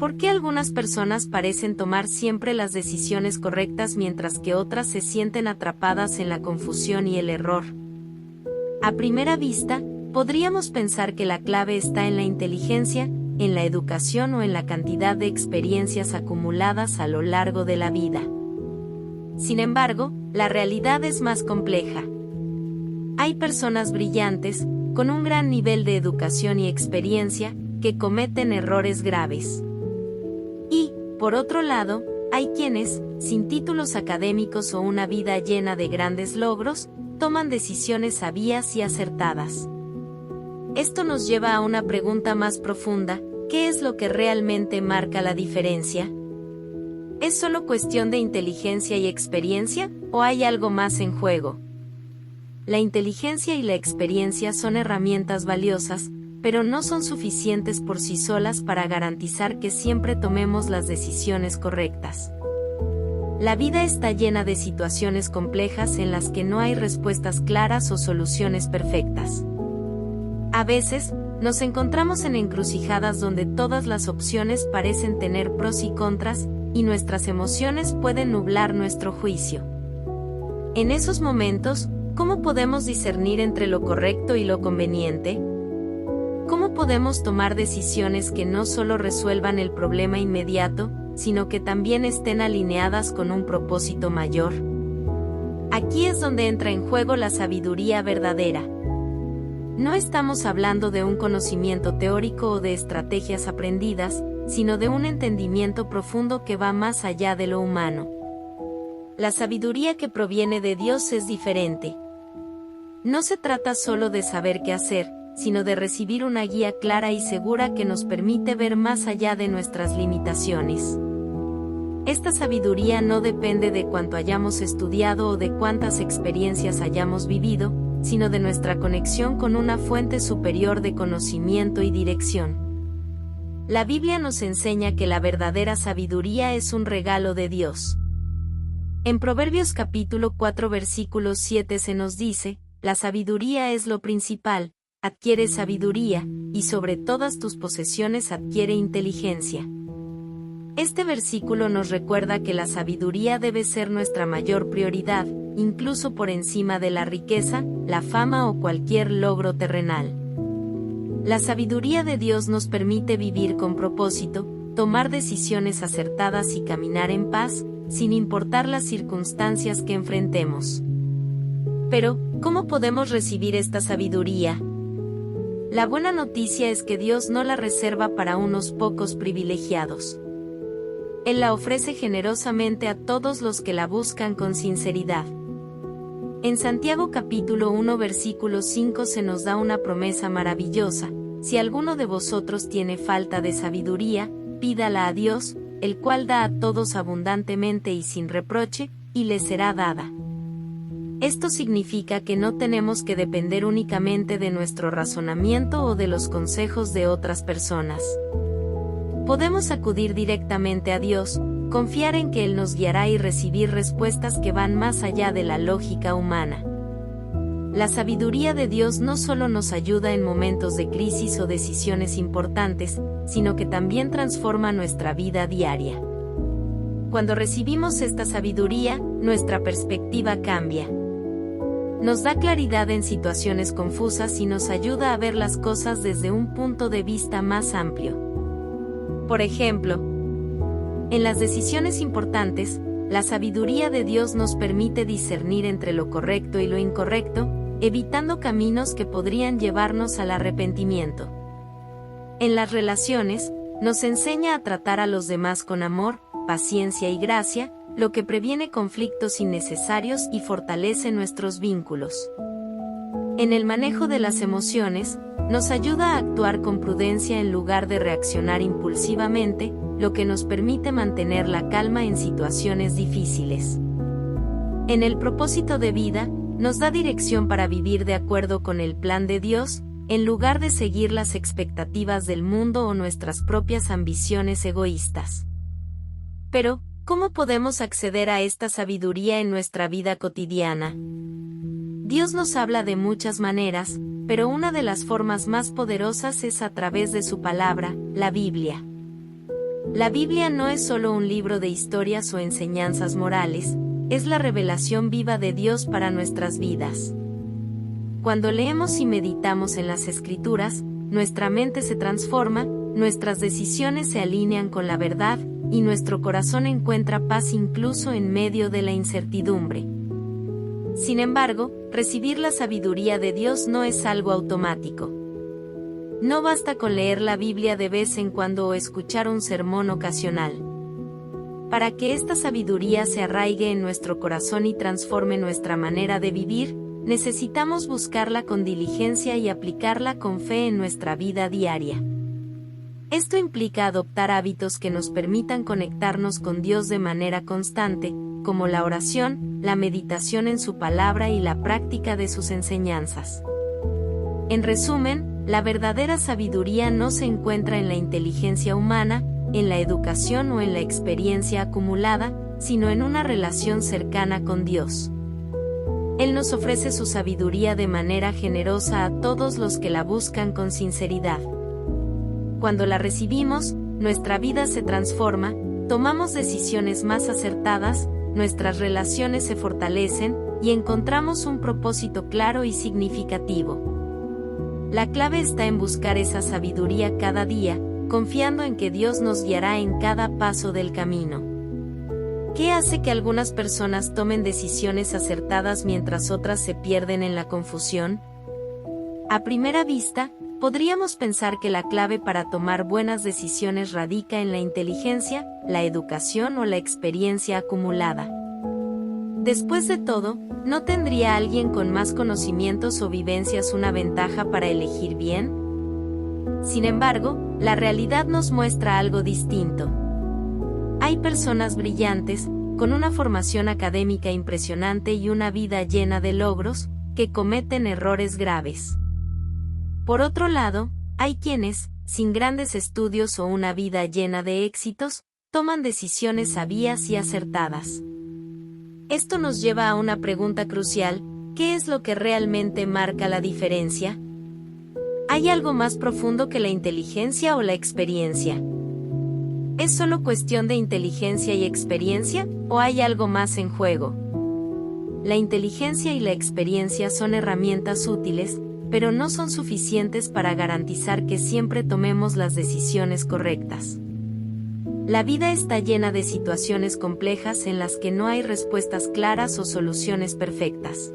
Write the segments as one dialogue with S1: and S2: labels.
S1: ¿Por qué algunas personas parecen tomar siempre las decisiones correctas mientras que otras se sienten atrapadas en la confusión y el error? A primera vista, podríamos pensar que la clave está en la inteligencia, en la educación o en la cantidad de experiencias acumuladas a lo largo de la vida. Sin embargo, la realidad es más compleja. Hay personas brillantes, con un gran nivel de educación y experiencia, que cometen errores graves. Y, por otro lado, hay quienes, sin títulos académicos o una vida llena de grandes logros, toman decisiones sabias y acertadas. Esto nos lleva a una pregunta más profunda: ¿qué es lo que realmente marca la diferencia? ¿Es solo cuestión de inteligencia y experiencia, o hay algo más en juego? La inteligencia y la experiencia son herramientas valiosas, pero no son suficientes por sí solas para garantizar que siempre tomemos las decisiones correctas. La vida está llena de situaciones complejas en las que no hay respuestas claras o soluciones perfectas. A veces, nos encontramos en encrucijadas donde todas las opciones parecen tener pros y contras, y nuestras emociones pueden nublar nuestro juicio. En esos momentos, ¿cómo podemos discernir entre lo correcto y lo conveniente? ¿Cómo podemos tomar decisiones que no solo resuelvan el problema inmediato, sino que también estén alineadas con un propósito mayor? Aquí es donde entra en juego la sabiduría verdadera. No estamos hablando de un conocimiento teórico o de estrategias aprendidas, sino de un entendimiento profundo que va más allá de lo humano. La sabiduría que proviene de Dios es diferente. No se trata solo de saber qué hacer, sino de recibir una guía clara y segura que nos permite ver más allá de nuestras limitaciones. Esta sabiduría no depende de cuánto hayamos estudiado o de cuántas experiencias hayamos vivido, sino de nuestra conexión con una fuente superior de conocimiento y dirección. La Biblia nos enseña que la verdadera sabiduría es un regalo de Dios. En Proverbios capítulo 4 versículo 7 se nos dice: la sabiduría es lo principal, adquiere sabiduría, y sobre todas tus posesiones adquiere inteligencia. Este versículo nos recuerda que la sabiduría debe ser nuestra mayor prioridad, incluso por encima de la riqueza, la fama o cualquier logro terrenal. La sabiduría de Dios nos permite vivir con propósito, tomar decisiones acertadas y caminar en paz, sin importar las circunstancias que enfrentemos. Pero, ¿cómo podemos recibir esta sabiduría? La buena noticia es que Dios no la reserva para unos pocos privilegiados. Él la ofrece generosamente a todos los que la buscan con sinceridad. En Santiago capítulo 1 versículo 5 se nos da una promesa maravillosa: si alguno de vosotros tiene falta de sabiduría, pídala a Dios, el cual da a todos abundantemente y sin reproche, y le será dada. Esto significa que no tenemos que depender únicamente de nuestro razonamiento o de los consejos de otras personas. Podemos acudir directamente a Dios, confiar en que Él nos guiará y recibir respuestas que van más allá de la lógica humana. La sabiduría de Dios no solo nos ayuda en momentos de crisis o decisiones importantes, sino que también transforma nuestra vida diaria. Cuando recibimos esta sabiduría, nuestra perspectiva cambia. Nos da claridad en situaciones confusas y nos ayuda a ver las cosas desde un punto de vista más amplio. Por ejemplo, en las decisiones importantes, la sabiduría de Dios nos permite discernir entre lo correcto y lo incorrecto, evitando caminos que podrían llevarnos al arrepentimiento. En las relaciones, nos enseña a tratar a los demás con amor, paciencia y gracia, lo que previene conflictos innecesarios y fortalece nuestros vínculos. En el manejo de las emociones, nos ayuda a actuar con prudencia en lugar de reaccionar impulsivamente, lo que nos permite mantener la calma en situaciones difíciles. En el propósito de vida, nos da dirección para vivir de acuerdo con el plan de Dios, en lugar de seguir las expectativas del mundo o nuestras propias ambiciones egoístas. Pero, ¿cómo podemos acceder a esta sabiduría en nuestra vida cotidiana? Dios nos habla de muchas maneras, pero una de las formas más poderosas es a través de su palabra, la Biblia. La Biblia no es solo un libro de historias o enseñanzas morales, es la revelación viva de Dios para nuestras vidas. Cuando leemos y meditamos en las Escrituras, nuestra mente se transforma, nuestras decisiones se alinean con la verdad, y nuestro corazón encuentra paz incluso en medio de la incertidumbre. Sin embargo, recibir la sabiduría de Dios no es algo automático. No basta con leer la Biblia de vez en cuando o escuchar un sermón ocasional. Para que esta sabiduría se arraigue en nuestro corazón y transforme nuestra manera de vivir, necesitamos buscarla con diligencia y aplicarla con fe en nuestra vida diaria. Esto implica adoptar hábitos que nos permitan conectarnos con Dios de manera constante, como la oración, la meditación en su palabra y la práctica de sus enseñanzas. En resumen, la verdadera sabiduría no se encuentra en la inteligencia humana, en la educación o en la experiencia acumulada, sino en una relación cercana con Dios. Él nos ofrece su sabiduría de manera generosa a todos los que la buscan con sinceridad. Cuando la recibimos, nuestra vida se transforma, tomamos decisiones más acertadas, nuestras relaciones se fortalecen, y encontramos un propósito claro y significativo. La clave está en buscar esa sabiduría cada día, confiando en que Dios nos guiará en cada paso del camino. ¿Qué hace que algunas personas tomen decisiones acertadas mientras otras se pierden en la confusión? A primera vista, podríamos pensar que la clave para tomar buenas decisiones radica en la inteligencia, la educación o la experiencia acumulada. Después de todo, ¿no tendría alguien con más conocimientos o vivencias una ventaja para elegir bien? Sin embargo, la realidad nos muestra algo distinto. Hay personas brillantes, con una formación académica impresionante y una vida llena de logros, que cometen errores graves. Por otro lado, hay quienes, sin grandes estudios o una vida llena de éxitos, toman decisiones sabias y acertadas. Esto nos lleva a una pregunta crucial: ¿qué es lo que realmente marca la diferencia? ¿Hay algo más profundo que la inteligencia o la experiencia? ¿Es solo cuestión de inteligencia y experiencia, o hay algo más en juego? La inteligencia y la experiencia son herramientas útiles, pero no son suficientes para garantizar que siempre tomemos las decisiones correctas. La vida está llena de situaciones complejas en las que no hay respuestas claras o soluciones perfectas.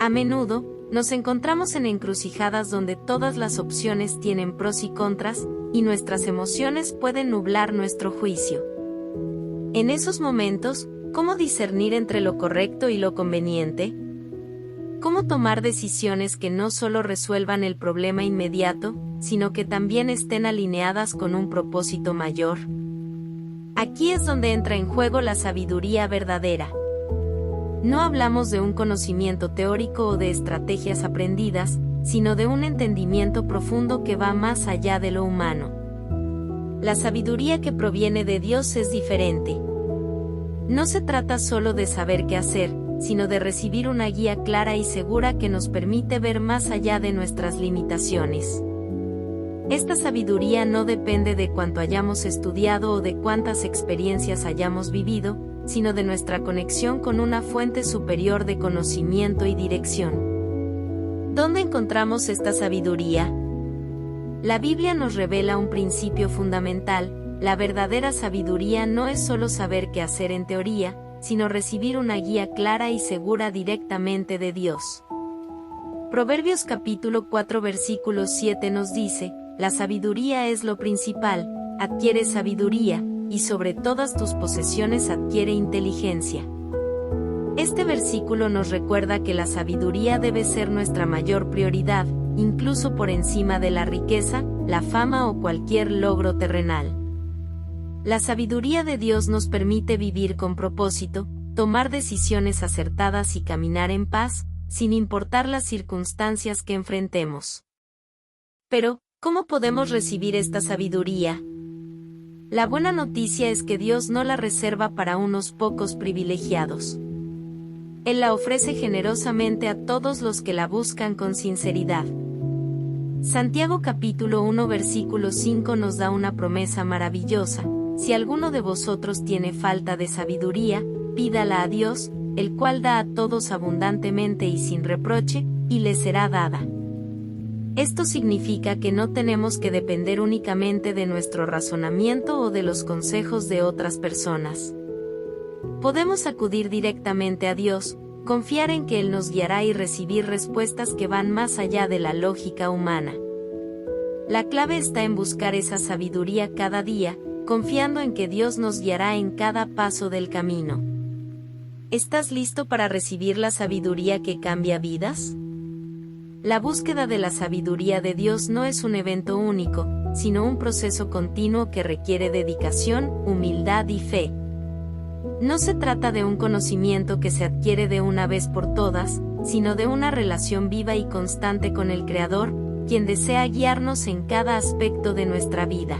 S1: A menudo, nos encontramos en encrucijadas donde todas las opciones tienen pros y contras, y nuestras emociones pueden nublar nuestro juicio. En esos momentos, ¿cómo discernir entre lo correcto y lo conveniente? ¿Cómo tomar decisiones que no solo resuelvan el problema inmediato, sino que también estén alineadas con un propósito mayor? Aquí es donde entra en juego la sabiduría verdadera. No hablamos de un conocimiento teórico o de estrategias aprendidas, sino de un entendimiento profundo que va más allá de lo humano. La sabiduría que proviene de Dios es diferente. No se trata solo de saber qué hacer, sino de recibir una guía clara y segura que nos permite ver más allá de nuestras limitaciones. Esta sabiduría no depende de cuánto hayamos estudiado o de cuántas experiencias hayamos vivido, sino de nuestra conexión con una fuente superior de conocimiento y dirección. ¿Dónde encontramos esta sabiduría? La Biblia nos revela un principio fundamental: la verdadera sabiduría no es solo saber qué hacer en teoría, sino recibir una guía clara y segura directamente de Dios. Proverbios capítulo 4 versículo 7 nos dice: la sabiduría es lo principal, adquiere sabiduría, y sobre todas tus posesiones adquiere inteligencia. Este versículo nos recuerda que la sabiduría debe ser nuestra mayor prioridad, incluso por encima de la riqueza, la fama o cualquier logro terrenal. La sabiduría de Dios nos permite vivir con propósito, tomar decisiones acertadas y caminar en paz, sin importar las circunstancias que enfrentemos. Pero, ¿cómo podemos recibir esta sabiduría? La buena noticia es que Dios no la reserva para unos pocos privilegiados. Él la ofrece generosamente a todos los que la buscan con sinceridad. Santiago capítulo 1 versículo 5 nos da una promesa maravillosa: si alguno de vosotros tiene falta de sabiduría, pídala a Dios, el cual da a todos abundantemente y sin reproche, y le será dada. Esto significa que no tenemos que depender únicamente de nuestro razonamiento o de los consejos de otras personas. Podemos acudir directamente a Dios, confiar en que Él nos guiará y recibir respuestas que van más allá de la lógica humana. La clave está en buscar esa sabiduría cada día, confiando en que Dios nos guiará en cada paso del camino. ¿Estás listo para recibir la sabiduría que cambia vidas? La búsqueda de la sabiduría de Dios no es un evento único, sino un proceso continuo que requiere dedicación, humildad y fe. No se trata de un conocimiento que se adquiere de una vez por todas, sino de una relación viva y constante con el Creador, quien desea guiarnos en cada aspecto de nuestra vida.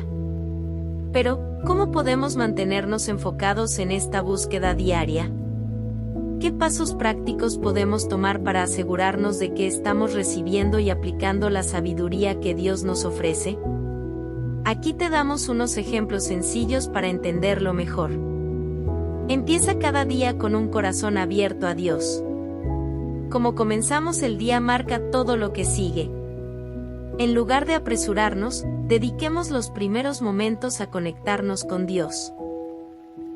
S1: Pero, ¿cómo podemos mantenernos enfocados en esta búsqueda diaria? ¿Qué pasos prácticos podemos tomar para asegurarnos de que estamos recibiendo y aplicando la sabiduría que Dios nos ofrece? Aquí te damos unos ejemplos sencillos para entenderlo mejor. Empieza cada día con un corazón abierto a Dios. Como comenzamos el día marca todo lo que sigue. En lugar de apresurarnos, dediquemos los primeros momentos a conectarnos con Dios.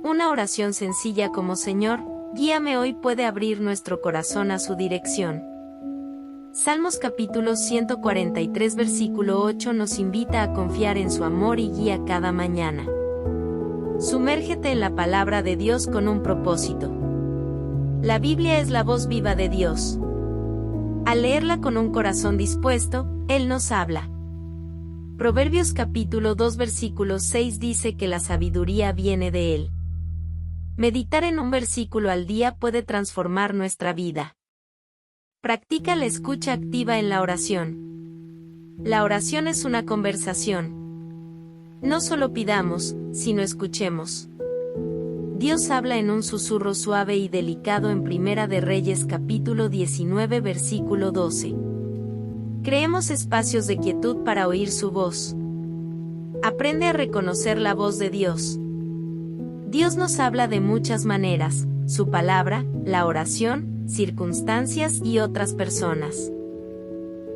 S1: Una oración sencilla como Señor, guíame hoy puede abrir nuestro corazón a su dirección. Salmos capítulo 143 versículo 8 nos invita a confiar en su amor y guía cada mañana. Sumérgete en la palabra de Dios con un propósito. La Biblia es la voz viva de Dios. Al leerla con un corazón dispuesto, Él nos habla. Proverbios capítulo 2 versículo 6 dice que la sabiduría viene de Él. Meditar en un versículo al día puede transformar nuestra vida. Practica la escucha activa en la oración. La oración es una conversación. No solo pidamos, sino escuchemos. Dios habla en un susurro suave y delicado en Primera de Reyes capítulo 19 versículo 12. Creemos espacios de quietud para oír su voz. Aprende a reconocer la voz de Dios. Dios nos habla de muchas maneras: su palabra, la oración, circunstancias y otras personas.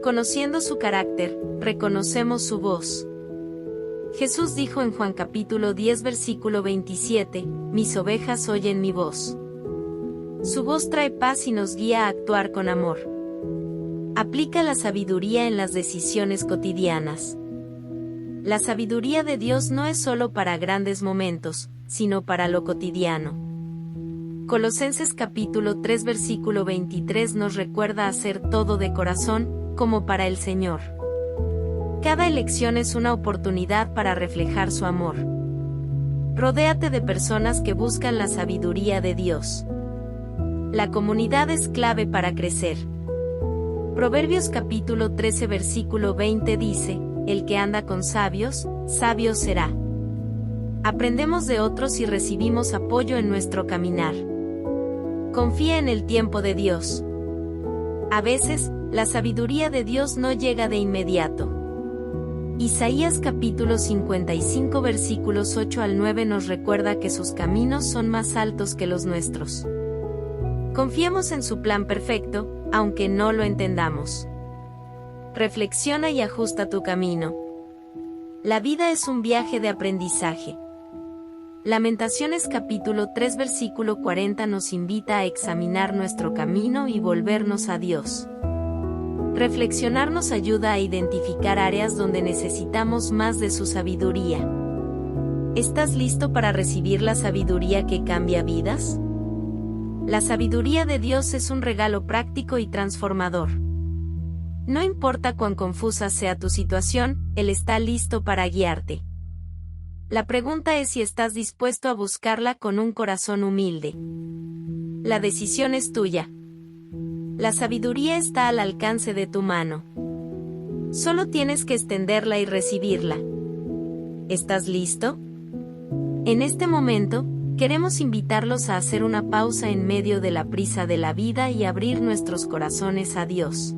S1: Conociendo su carácter, reconocemos su voz. Jesús dijo en Juan capítulo 10 versículo 27, mis ovejas oyen mi voz. Su voz trae paz y nos guía a actuar con amor. Aplica la sabiduría en las decisiones cotidianas. La sabiduría de Dios no es solo para grandes momentos, sino para lo cotidiano. Colosenses capítulo 3 versículo 23 nos recuerda hacer todo de corazón, como para el Señor. Cada elección es una oportunidad para reflejar su amor. Rodéate de personas que buscan la sabiduría de Dios. La comunidad es clave para crecer. Proverbios capítulo 13 versículo 20 dice, el que anda con sabios, sabio será. Aprendemos de otros y recibimos apoyo en nuestro caminar. Confía en el tiempo de Dios. A veces, la sabiduría de Dios no llega de inmediato. Isaías capítulo 55 versículos 8 al 9 nos recuerda que sus caminos son más altos que los nuestros. Confiemos en su plan perfecto, aunque no lo entendamos. Reflexiona y ajusta tu camino. La vida es un viaje de aprendizaje. Lamentaciones capítulo 3 versículo 40 nos invita a examinar nuestro camino y volvernos a Dios. Reflexionar nos ayuda a identificar áreas donde necesitamos más de su sabiduría. ¿Estás listo para recibir la sabiduría que cambia vidas? La sabiduría de Dios es un regalo práctico y transformador. No importa cuán confusa sea tu situación, Él está listo para guiarte. La pregunta es si estás dispuesto a buscarla con un corazón humilde. La decisión es tuya. La sabiduría está al alcance de tu mano. Solo tienes que extenderla y recibirla. ¿Estás listo? En este momento, queremos invitarlos a hacer una pausa en medio de la prisa de la vida y abrir nuestros corazones a Dios.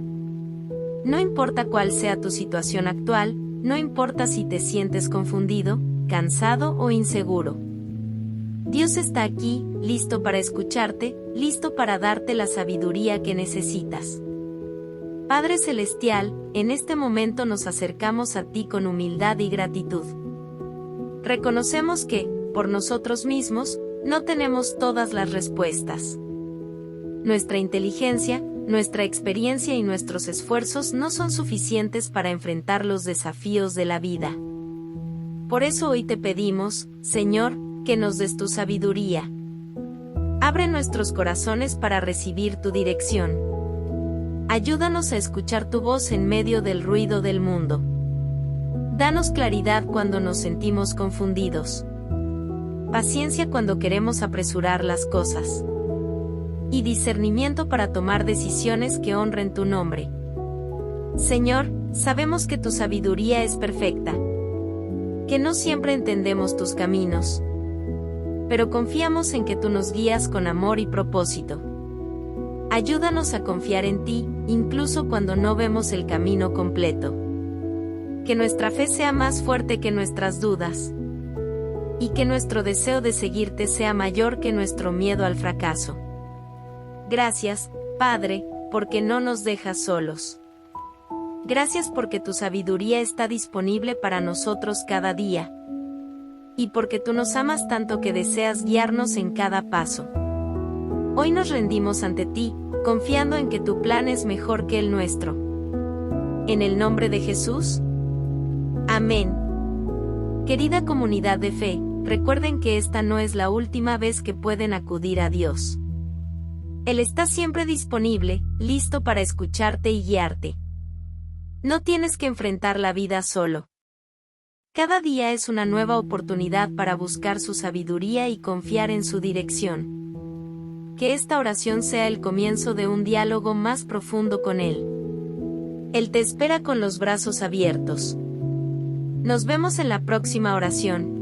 S1: No importa cuál sea tu situación actual, no importa si te sientes confundido, cansado o inseguro. Dios está aquí, listo para escucharte, listo para darte la sabiduría que necesitas. Padre Celestial, en este momento nos acercamos a ti con humildad y gratitud. Reconocemos que, por nosotros mismos, no tenemos todas las respuestas. Nuestra inteligencia, nuestra experiencia y nuestros esfuerzos no son suficientes para enfrentar los desafíos de la vida. Por eso hoy te pedimos, Señor, que nos des tu sabiduría. Abre nuestros corazones para recibir tu dirección. Ayúdanos a escuchar tu voz en medio del ruido del mundo. Danos claridad cuando nos sentimos confundidos. Paciencia cuando queremos apresurar las cosas. Y discernimiento para tomar decisiones que honren tu nombre. Señor, sabemos que tu sabiduría es perfecta. Que no siempre entendemos tus caminos. Pero confiamos en que tú nos guías con amor y propósito. Ayúdanos a confiar en ti, incluso cuando no vemos el camino completo. Que nuestra fe sea más fuerte que nuestras dudas. Y que nuestro deseo de seguirte sea mayor que nuestro miedo al fracaso. Gracias, Padre, porque no nos dejas solos. Gracias porque tu sabiduría está disponible para nosotros cada día. Y porque tú nos amas tanto que deseas guiarnos en cada paso. Hoy nos rendimos ante ti, confiando en que tu plan es mejor que el nuestro. En el nombre de Jesús. Amén. Querida comunidad de fe, recuerden que esta no es la última vez que pueden acudir a Dios. Él está siempre disponible, listo para escucharte y guiarte. No tienes que enfrentar la vida solo. Cada día es una nueva oportunidad para buscar su sabiduría y confiar en su dirección. Que esta oración sea el comienzo de un diálogo más profundo con Él. Él te espera con los brazos abiertos. Nos vemos en la próxima oración.